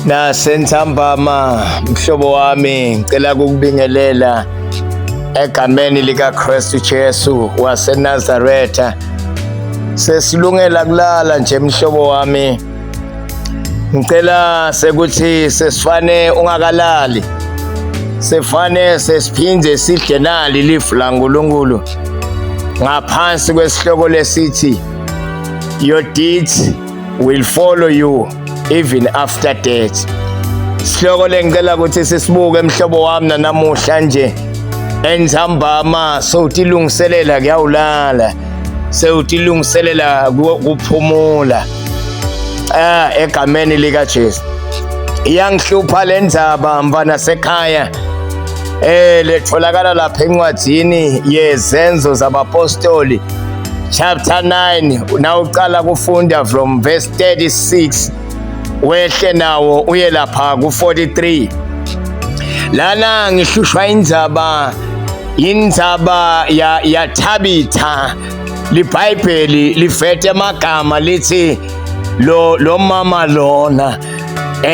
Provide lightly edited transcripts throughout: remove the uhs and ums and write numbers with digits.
Nasentambama mhlobo wami ngicela ukubingelela egameni lika Kristu Jesu waseNazaretha. Sesilungela kulala nje mhlobo wami. Ngicela sekuthi sesifane ungakalali. Sefane sesiphinde sidle nali lifu laNkulunkulu. Ngaphansi kwesihloko lesithi your deeds will follow you even after death. Sihloko lengicela ukuthi sisibuke mhlobo wami namuhla nje enzambama sowutilungiselela kuyawulala sewutilungiselela kuphumula egameni lika Jesu. Iyangihlupha lendzaba mfana sekhaya letholakala lapha encwadini yezenzo zabapostoli chapter 9 nawuqala kufunda from verse 36 wehle nawo uye lapha ku43. Lana ngihlushwa indzaba ya Tabitha. LiBhayibheli lifete amagama lithi lo mama lona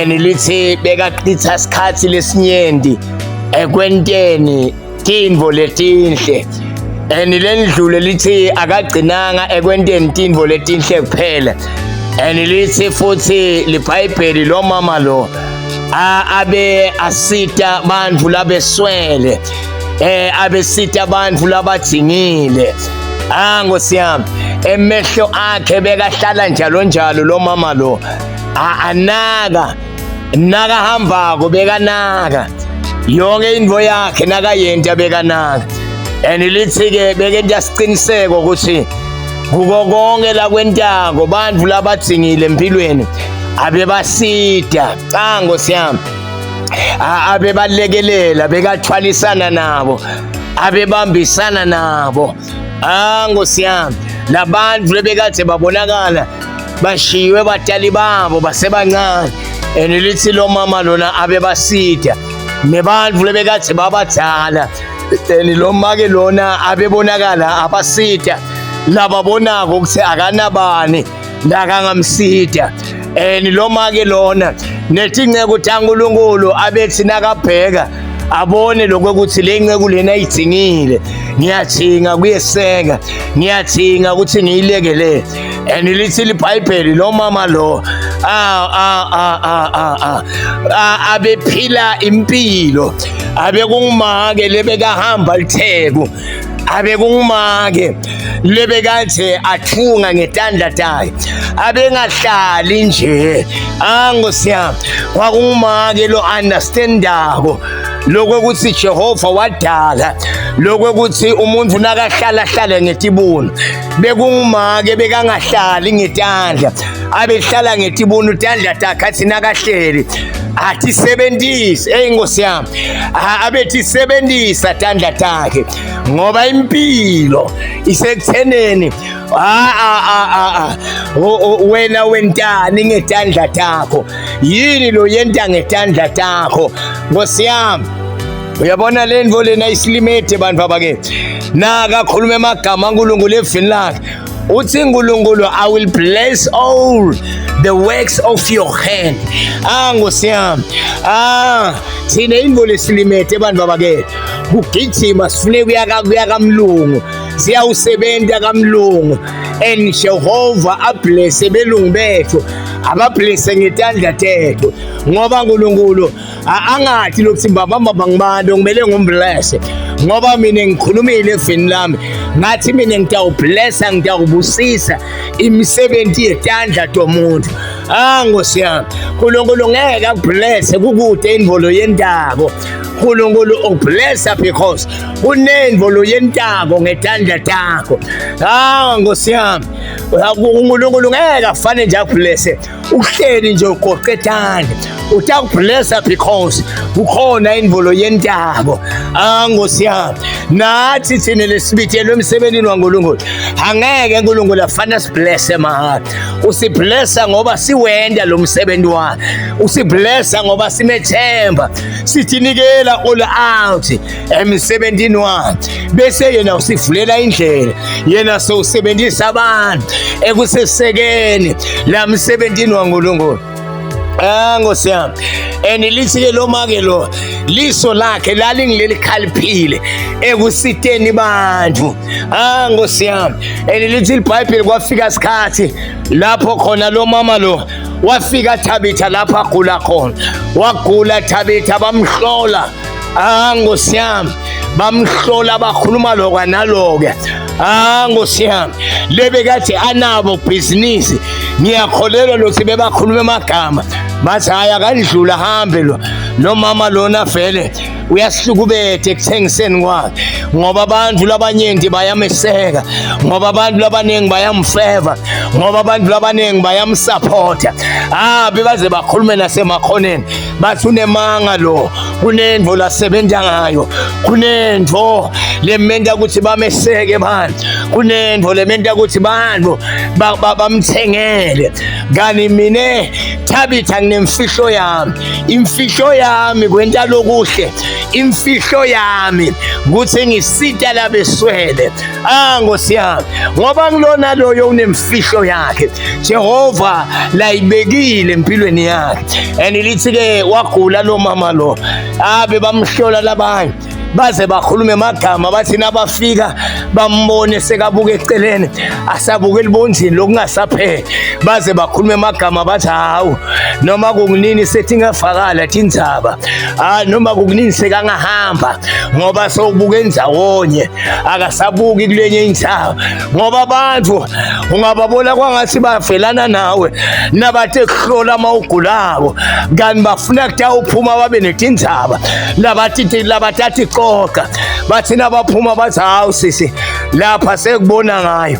lithi bekaqitha isikhathi lesinyenti ekwenteni tintfo letinhle lendlule lithi akagcinanga ekwenteni tintfo letinhle kuphela lithi futhi liBhayibheli lo mama lo abe asita bantfu labeswele abesita bantfu labadzingile. Ngosiyami emehlo akhe bekahlala njalo lo mama lo anaka hambako bekanaka yonke indvo yakhe nakayenta bekanaka lithi-ke bekenta siciniseko ukuthi kuko konke lakwentako bantfu labadzingile empilweni abebasita. Ngosiyami abebalekelela bekathwalisana nabo abebambisana nabo. Ngosiyami labantfu lebekade babonakala bashiwe batali babo basebancane lithi lo mama lona abebasita nebantfu lebekade babadala lo make lona abebonakala abasita lababonako ukuthi akanabani lakangamsita lo make lona netinceku taNkulunkulu abethi nakabheka abone lokuthi le nceku lena idzingile ngiyathinga kuyeseka ngiyathinga ukuthi ngiyilekelele lithi liBhayibheli lo mama lo abephila impilo abekungumake lebekahamba litheku abekungumake lebekathe athunga ngetandla takhe abengahlali nje. Ngosiyami kwakungumake lo understandako lokuthi Jehova wadala lokuthi umuntu nakahlala ngetibunu bekungumake bekangahlali ngetandla abehlala ngetibunu tandla takhe athi nakahleli atisebenzise ngosiyami abetisebenzisa tandla takhe ngoba impilo isekutheneni wena wentani ngetandla takho yini lo yenta ngetandla takho ngosiyami. Uyabona le ndvo lena isilimete bantfu abakithi nakakhuluma emagama kaNkulunkulu evini lakhe uthi uNkulunkulu I will bless all the works of your hand. Ngosiyami thina indvo lesilimete bantfu abakithi kugijima sifune kuya kaMlungu siyawusebenta kaMlungu and Jehova ablesse belungu bethu abablesse ngetandla tethu ngoba uNkulunkulu angathi lokuthi mbamba bangibando ngimele ngumblesse ngoba mina ngikhulumile evini lami ngathi mina ngitawublessa ngitawubusisa imisebenzi yetandla tomuntu. Ngosiyami uNkulunkulu ngeke akublesse kukude indvolo yentako uNkulunkulu ublessa because unendvolo yentako ngetandla takho. Ngosiyami uNkulunkulu ngeke afane nje akublesse uhleli nje ugoqe etandla utakublessa because ukhona indvolo yentako. Ngosiyami nathi thina lesibithelwe emsebenzini waNkulunkulu angeke uNkulunkulu afana siblesse mahhala usiblessa ngoba siwenda lo msebenzi wakhe usiblessa ngoba simethemba sithinikela all out emsebenzini wakhe bese yena usivulela indlela yena sowusebenzisa abantu ekusesekeni la msebenzini waNkulunkulu. Nkosi yami. And lithi-ke lo make lo liso lakhe lalingileli khaliphile ekusiteni bantu. Nkosi yami. And lithi iBhayibheli kwafika isikhathi lapho khona lo mama lo wafika Thabitha lapho agula khona. Wagula Thabitha bamhlola. Nkosi yami. Bamhlola bakhuluma lokwa naloke. Nkosi yami. Lebe kathi anabo business. Ngiyakholelwa lokuthi bebakhuluma amagama. Bathi haya kandlula hambe lo mama lona vele uyasihlukubethe ekuthengiseni kwakhe ngoba abantu labanyengi bayameseka, ngoba abantu labaningi bayamfeva, ngoba abantu labaningi bayamsupporta. Bebaze bakhulume nasemakhoneni bathi unemanga lo, kunento lasebenza ngayo, kunento lemenda ukuthi bameseke bantu, kunento lemenda ukuthi bantu bamthengele. Ngani mine Thabitha nginemfihlo yami, imfihlo yami kwenta lokuhle, imfihlo yami ukuthi ngisita labeswele. Nkosi yami, ngoba ngilona loyo unemfihlo yakhe Jehova layibekile empilweni yakhe. And lithi-ke wagula lo mama lo, bamhlola labanye baze bakhulume amagama bathi nabafika bambone sekabuka eceleni asabuka elibonzini lokungasapheli, baze bakhulume amagama bathi hawu noma kunini sethi ngafakala tindzaba, noma kunini sekangahamba ngoba sowubuka endawonye akasabuki kulenye indawo. Ngoba abantu ungababona kwangathi bavelana nawe nabathe kuhlola mawugulako kanti bafuna kuthi uphuma babe netindzaba labathatha iqoqa bathi nabaphuma bathi hawu sisi lapha sekubona ngayo.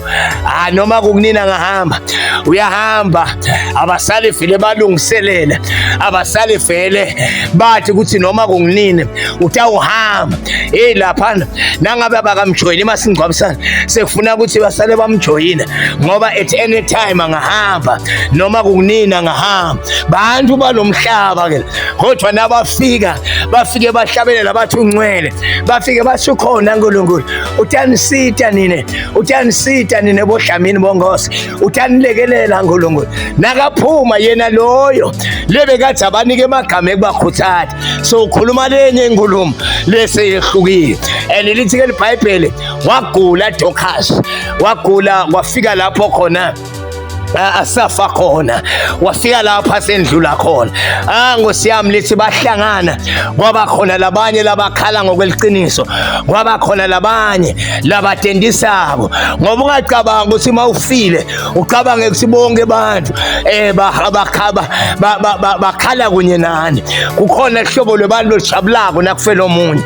Noma kunina ngahamba uyahamba, abasale vele balungiselela, abasale vele bathi ukuthi noma kunini utawuhamba lapha nangabe bakamjoyini masingcwabisana sekufuna ukuthi basale bamjoyina ngoba at any time angahamba noma kunini angahamba. Bantu balomhlaba ke kodwa nabafike bahlabelela bathi ungcwele, bafike basho khona uNkulunkulu utanisita nine bohlamini bongosi, utanilekelela uNkulunkulu. Nakaphuma yena loyo lebekathi abanike amagama ekubakhuthatha, so ukhuluma lenye inkulumo leseyehlukile. And lithi-ke iBhayibheli wagula Dorcas, wagula wafika lapho khona asafa khona, wafika lapha sendlula khona. Nkosi yami, lithi bahlangana kwaba khona labanye labakhala ngokweliqiniso, kwaba khona labanye labatendisako. Ngoba ungacabanga ukuthi mawufile ucabange ukuthi bonke abantu bakhala kunye nani, kukhona ihlobo lwabantu lojabulako nakufela omunye.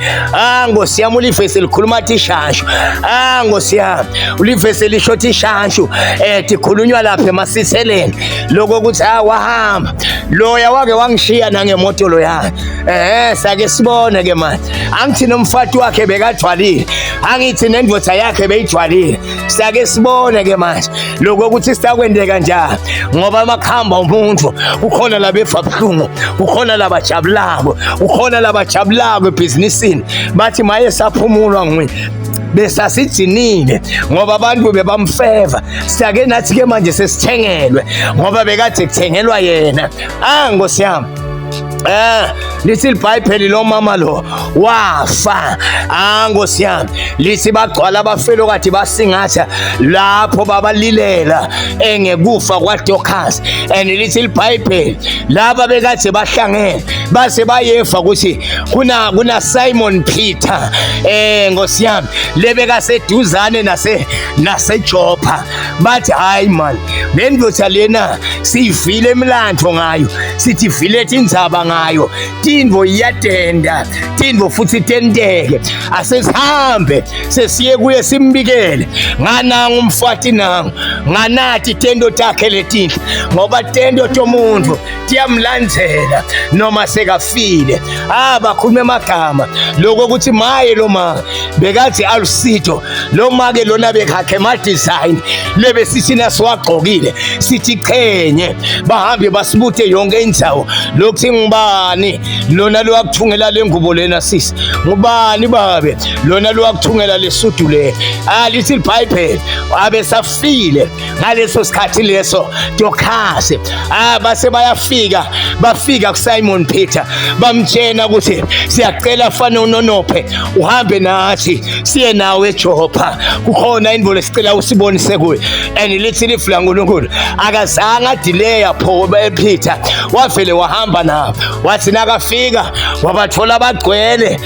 Nkosi yami, ulivesi likhuluma athi ishashu. Nkosi yami, ulivesi lisho athi ishashu tikhulunywa lapha emasiseleni lokho ukuthi wahamba loya wake wangishiya nangemoto lo yakhe. Sake sibone ke manje, angithi nomfati wakhe bekathwalile, angithi nendoda yakhe beyithwalile. Sake sibone ke manje lokho ukuthi sisakwendeka njani, ngoba amakhamba umuntu ukhona labefa buhlungu, ukhona labajabulako, ukhona labajabulako ebhizinisini bathi maye saphumulwa ngwe besasijinile ngoba abantu bebamfeva. Sake nathi-ke manje sesithengelwe ngoba bekade kuthengelwa yena. Nkosi yami, lithi iBhayibheli lo mama lo wafa. Nkosi yami, lithi bagcwala abafelo kade basingatha lapho babalilela ngekufa kwaDorcas. And lithi iBhayibheli laba bekade bahlangene base bayefa ukuthi kuna Simon Peter, Nkosi yami, lebekaseduzane naseJopha. Bathi hayi man, le ndoda lena siyivile emlandvo ngayo, sithi vile tindzaba ngayo, tintfo iyatenda, tintfo futhi tenteke, asesihambe sesiye kuye simbikele. Ngananga umfati nangu, nganathi tento takhe letinhle, ngoba tento tomuntu tiyamlandzela noma sekafile. Bakhulume amagama lokho ukuthi maye lo mama bekathi alusito, lo make lona bekakhe ma-design lebe sithina siwagqokile sithi qhenye, bahambe basibuthe yonke indzawo lokuthi ngibani lona lowakuthungela lengubo lena sisi ngubani babe lona lowakuthungela lesudu le lithi iBhayibheli abe safile ngaleso sikhathi leso Dorcas base bafika kuSimon Peter bamtshena ukuthi siyacela fana unonophe uhambe nathi siye nawe eJopha kukhona indvo lesicela usibonise kuyo and lithi lifu laNkulunkulu akazange adelay pho Peter wavele wahamba nabo wathi nakafika wabathola abagcwele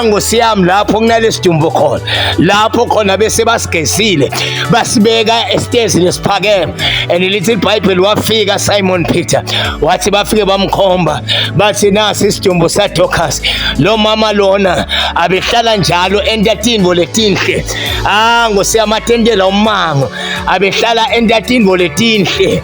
ngosiyami lapho kunalesidumbu khona lapho khona bese basigezile basibeka estezi lesiphakeme and lithi iBhayibheli wafika Simon Peter wathi bafike bamkhomba bathi nasi isidumbu saDorcas lo mama lona abehlala njalo entatindvo letinhle ngosiyamatendela umango abehlala entatindvo letinhle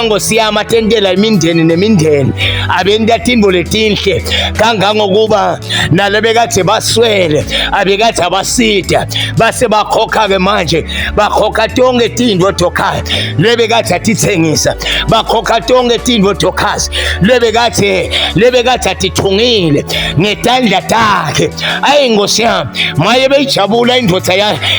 ngosiyamatendela imindeni nemindeni abentatindvo letinhle kangangokuba nalebekade baswele abekade abasida base bakhokha ke manje bakhokha tonke tindvo Dorcas lebekade atithengisa bakhokha tonke tindvo Dorcas lebekade atithungile ngetandla takhe Nkosi yami maye beyijabula indvodza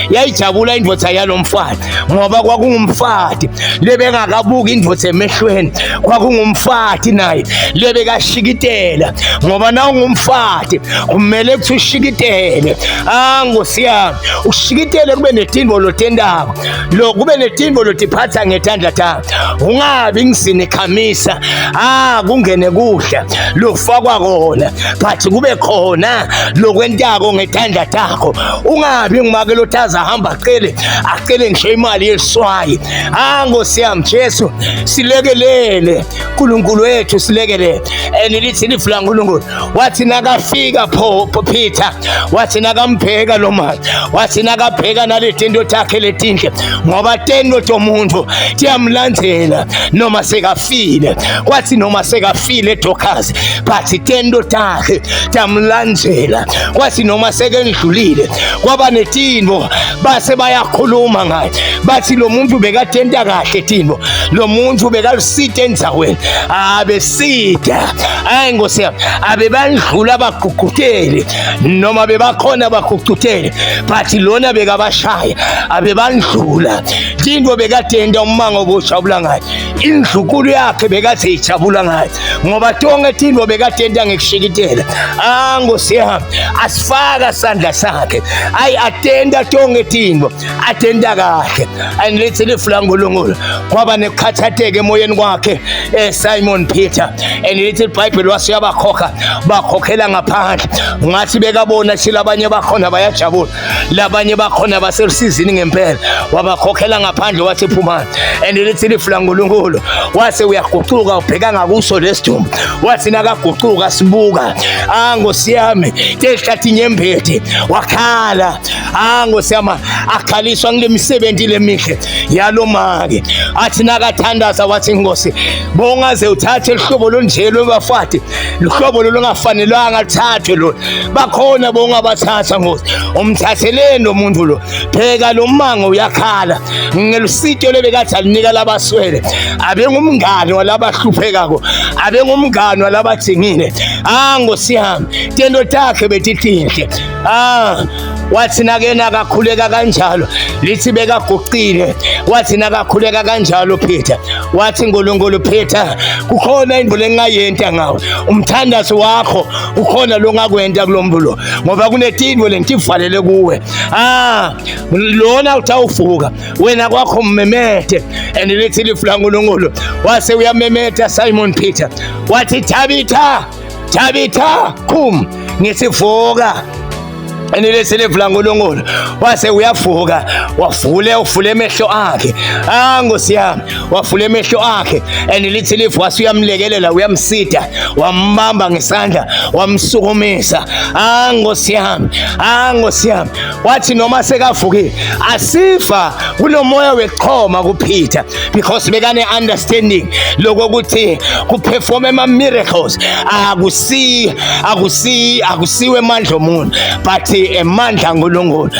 yayijabula indvodza yalomfana ngoba kwakungumfati lebengakabuki indvodza emehlweni kwakungumfati naye lebekashikitela ngoba na ungumfati kumele ukuthi ushikitele Nkosi yami ushikitele kube netindvo lotendako kube netindvo lotiphatha ngetandla takhe ungabi ngisini khamisa kungene kuhla lofakwa kona but kube khona lokwentako ngetandla takho ungabi ngimake lotaza hamba acele ngisho imali yeliswayi Nkosi yami Jesu silekelele uNkulunkulu wethu silekelele lithi lifu laNkulunkulu wathi nakafika pho Peter wathi nakampheka lo mali wathi nakabheka naletento takhe letinhle ngoba tento tomuntu tiyamlandzela noma sekafile wathi noma sekafile Dorcas but tento takhe tamlandzela wathi noma sekendlulile kwaba netindvo base bayakhuluma ngaye bathi lo muntu bekatenta kahle tindvo lo muntu bekalusita endzaweni abesida Nkosi yami abebandlula abaguguteli noma bebakhona abaguguteli but lona bekabashaya abebandlula tindvo bekatenda umango obujabula ngayo indlukulu yakhe bekade ijabula ngayo ngoba tonke tindvo bekatenda ngekushikitela Nkosi yami asifaka sandla sakhe atenda tonke tindvo atenda kahle and lithi lifu laNkulunkulu kwaba nekukhathateka emoyeni kwakhe Simon Peter and lithi iBhayibheli bakhokhela ngaphandle ngathi bekabona sila abanye bakhona bayajabula labanye bakhona baselusizini ngempela wabakhokhela ngaphandle wathi phumani and lithi lifu laNkulunkulu wase uyagucuka ubheka ngakuso lesidumbu wathi nakagucuka sibuka Nkosi yami tehlathi nyembede wakhala Nkosi yami akhaliswa ngilemisebenzi lemihle yalomake athi nakathandaza wathi Nkosi bongaze uthathe ihlobo lonjelo webafati ihlobo longafanelanga lithathwe lo bakhona bongabathatha Nkosi umthatheleni umuntu lo pheka lo mango uyakhala ngelusito lebekathi alinika labaswele abengumngane walabahluphekako abengumngane walabadingile Nkosi yami tento takhe betitinhle wathi nakena kakhuleka kanjalo lithi bekaguqile wathi nakakhuleka kanjalo Peter wathi Nkulunkulu Peter kukhona indvo lengayenta ngawe umthandazo wakho ukhona longakwenta kulombulo ngoba kunetindvo lentivalele kuwe lona utawuvuka wena kwakho mmemete and lithi lifu laNkulunkulu wase uyamemeta Simon Peter wathi Tabitha kum ngisivuka enileselevu laNkulunkulu wase uyavuka uvule emehlo akhe Nkosi yami wavule emehlo akhe enilithi lifu wase uyamlekelela uyamsida wambamba ngesandla wamsukumisa Nkosi yami wathi noma sekavukile asifa kunomoya weqhoma kuPeter because bekane understanding lokuthi kuperform ama miracles akusiwe amandla omuntu but emandla kaNkulunkulu.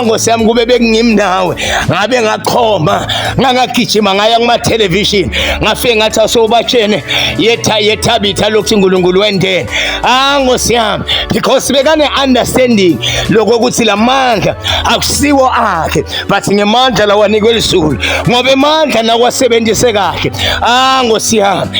Nkosi yami, kube bekungimi nawe ngabe ngaqhoma ngangagijima ngaya kuma television ngafike ngathi asobatshene yeThabitha lokhu uNkulunkulu wendele. Nkosi yami, because bekane understanding lokuthi lamandla akusiwo akhe but ngemandla lawanikwe lisulu, ngoba emandla nakwasebenzise kahle. Nkosi yami,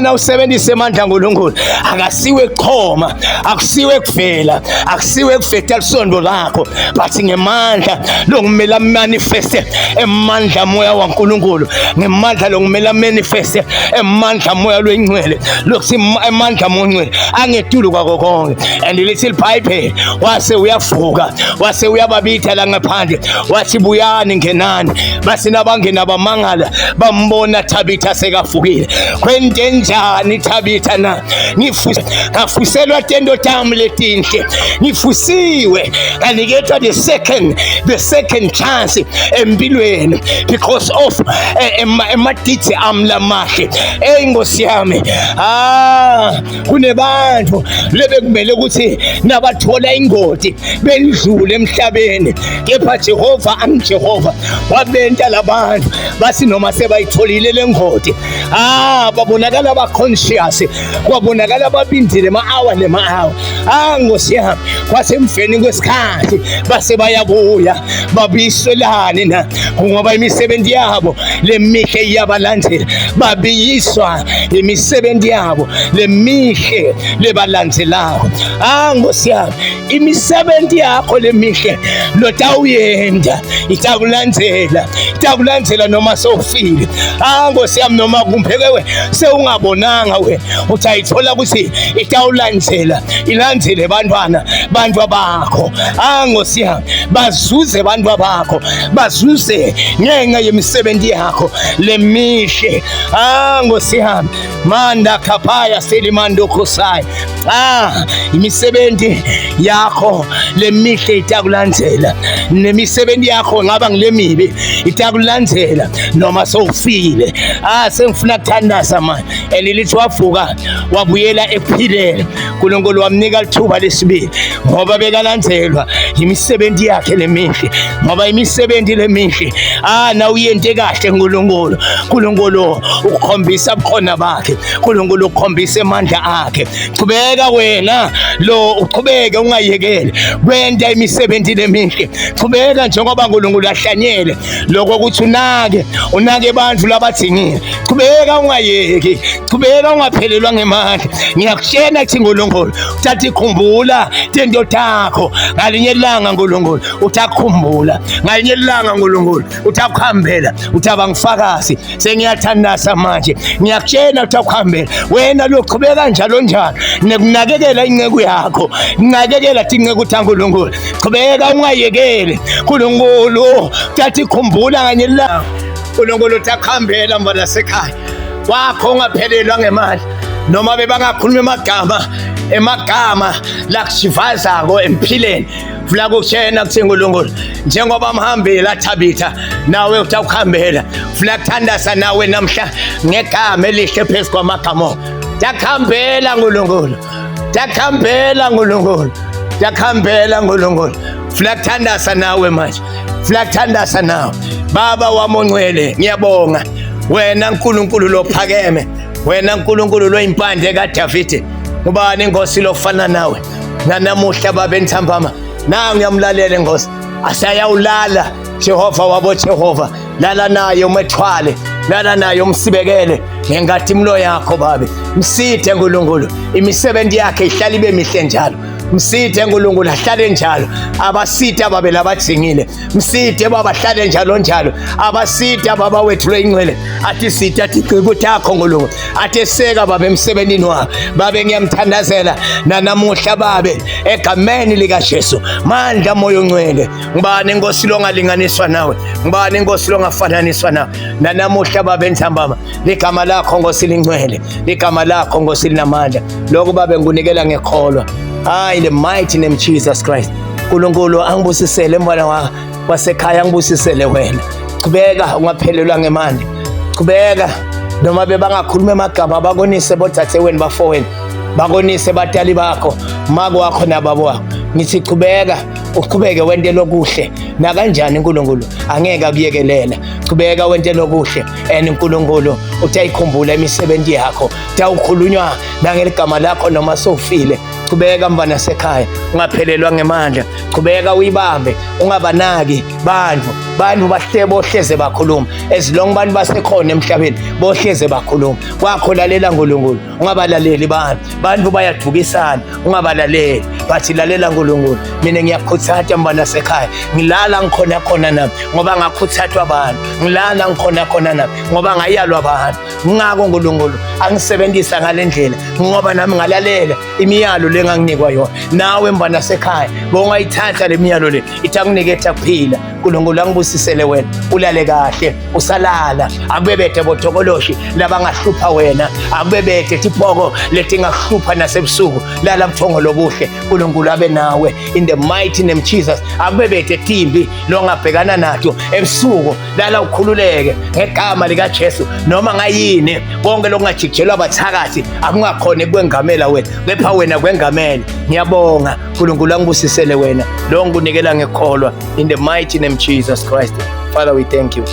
nawusebenzise emandla kaNkulunkulu akasiwe kuxhoma, akusiwe kuvela, akusiwe kuveta lisondo lakho but ngemandla lokumela manifeste emandla moya waNkulunkulu, ngemandla lokumela manifeste emandla moya lwengcwele, lokuthi emandla mongcwele angetulu kwako konke. And little Bible wase uyavuka, wase uyababitha la ngaphandle, wathi buyani ngenani, base nabangena bamangala bambona Thabitha sekavukile. Kwente njani Thabitha na? Ngafuselwa tendo tami letinhle, ngifusiwe, nganikethwa the second chance empilweni because of emaditsi ami lamahle. Nkosi yami, kunebantu lebekumele ukuthi nabathola ingoti bendlule emhlabeni, kepha Jehova angijehova wabenta labantu basi noma sebayitholile lengoti babonakala ba conscious, kwabonakala babindile ma-hour nema-hour. Nkosi yami, kwasemveni kwesikhathi base bayabuya babiselane na, ngoba imisebenzi yabo lemihle iyabalandzela, babiyiswa imisebenzi yabo lemihle lebalandzelako. Nkosi yami, imisebenzi yakho lemihle lotawuyenda itakulandzela noma sowufile. Nkosi yami, noma kumpheke sewungabonanga utayithola ukuthi itawulandzela, ilandzele bantwa bakho. Nkosi yami, bazuze bantwa bakho, bazuze ngenxa yemisebenzi yakho lemihle. Nkosi yami, manda kapaya selimando khosai. Imisebenzi yakho lemihle itakulandzela, nemisebenzi yakho ngaba ngilemibi itakulandzela noma sowufile. Sengifuna kuthandaza manje, elithi wavuka wabuyela ekuphileni, uNkulunkulu wamnika lithuba lesibili ngoba bekalandzelwa imisebenzi yakhe lemihle, ngoba imisebenzi lemihle nawuyente kahle uNkulunkulu ukukhombisa ubukhona bakhe, uNkulunkulu ukukhombisa amandla akhe. Qhubeka wena uqhubeke, ungayekeli kwenta imisebenzi lemihle. Qhubeka njengoba uNkulunkulu ahlanyele lokho ukuthi unake abantu labadzingile. Qhubeka ungayeki, qhubeka ungaphelelwa ngemandla. Ngiyakutshela ukuthi uNkulunkulu uthatha ikhumbula tento takho ngalinye ilanga, uNkulunkulu utakukhumbula ngalinye ilanga, uNkulunkulu utakuhambela, utabangifakazi. Sengiyathandaza manje, ngiyakutshela utakuhambela wena loqhubeka njalo nekunakekela inceku yakho, nginakekela thi inceku uNkulunkulu. Qhubeka ungayekeli, uNkulunkulu uthatha ikhumbula nganye la, uNkulunkulu utakuhambela mbona sekhaya wakho ungaphelelwa ngemali, noma bebangakhuluma emagama lakusivazako emphileni. Funa ukutshena kuthi uNkulunkulu njengoba mhambela Thabitha nawe utakuhambela. Funa kuthandaza nawe namhla ngegama elihle phezu kwamagama. Takuhambela uNkulunkulu, takuhambela uNkulunkulu, takuhambela uNkulunkulu. Funa kuthandaza nawe manje, funa kuthandaza nawe. Baba wami ongcwele, ngiyabonga wena uNkulunkulu lophakeme, wena uNkulunkulu loyimpande kaDavide. Ubani inkosi lofana nawe nanamuhla baba enthambama, na ngiyamlalela inkosi, asayawulala Jehova wabo Jehova, lala naye umethwale, lala naye umsibekele ngengathi imlo yakho babe. Msithe uNkulunkulu, imisebenzi yakhe ihlala ibe mihle njalo. Msithe uNkulunkulu ahlale njalo, abasithe ababe labadzingile. Msithe baba ahlale njalo, abasithe baba wethu lengcwele. Athi sithe athi qikuthakho uNkulunkulu, athi seka babe emsebenzini wakho. Babe ngiyamthandazela nanamuhla babe egameni lika Jesu. Mandla moyo ongcwele, ngubani inkosi longalinganiswa nawe, ngubani inkosi longafananiswa nawe. Nanamuhla babe enthambama, ligama lakho Nkosi lingcwele, ligama lakho Nkosi linamandla. Lokho babe ngunikela ngekholwa. In the mighty name of Jesus Christ. uNkulunkulu angibusisele mbona wasekhaya, angibusisele wena. Qhubeka ungaphelelwa ngemandla. Qhubeka noma bebangakhuluma emagama, bakonise bodadewenu bafowenu, bakonise batali bakho, makwakho nababo wakho. ngithi uqhubeke wente lokuhle na kanjani uNkulunkulu angeke akuyekelela. Qhubeka wente lokuhle and uNkulunkulu utayikhumbula imisebenzi yakho, tawukhulunywa nangeligama lakho noma sowufile. Qhubeka mbana sekhaya, ungaphelelwa ngemandla. Qhubeka uyibambe, ungabanaki bantu bohleze bakhuluma. As long bantu basekhona emhlabeni bohleze bakhuluma. Kwakho lalela uNkulunkulu, ungabalaleli bantu bayadukisana, ungabalaleli. Bathi lalela uNkulunkulu. Mina ngiyakhuthaza mbana sekhaya, ngilala ngikhona khona nami ngoba ngakhuthathwa abantu, ngilala ngikhona khona nami ngoba ngayalwa abantu. Ngako uNkulunkulu angisebenzisa ngalendlela ngoba nami ngalalela imiyalo lenganginikwa yona. Nawe mbana sekhaya bongayithatha le miyalo le ithakuniketha kuphila. uNkulunkulu angibusisele wena, ulale kahle, usalala. Akubebethe botokoloshi labangahlupha wena, akubebethe tipoko letingahlupha nasebusuku. Lala buthongo lobuhle, uNkulunkulu abe nawe in the mighty name Jesus. Akubebethe timbi longabhekana nato ebusuku, lala ukhululeke ngegama lika Jesu. Noma ngayini konke lokungajijelwa abathakathi akungakhona kwengamela wena, kepha wena kwengamela. Ngiyabonga uNkulunkulu angibusisele wena, lo ngikunikela ngekholwa in the mighty name Jesus Christ. Father, we thank you.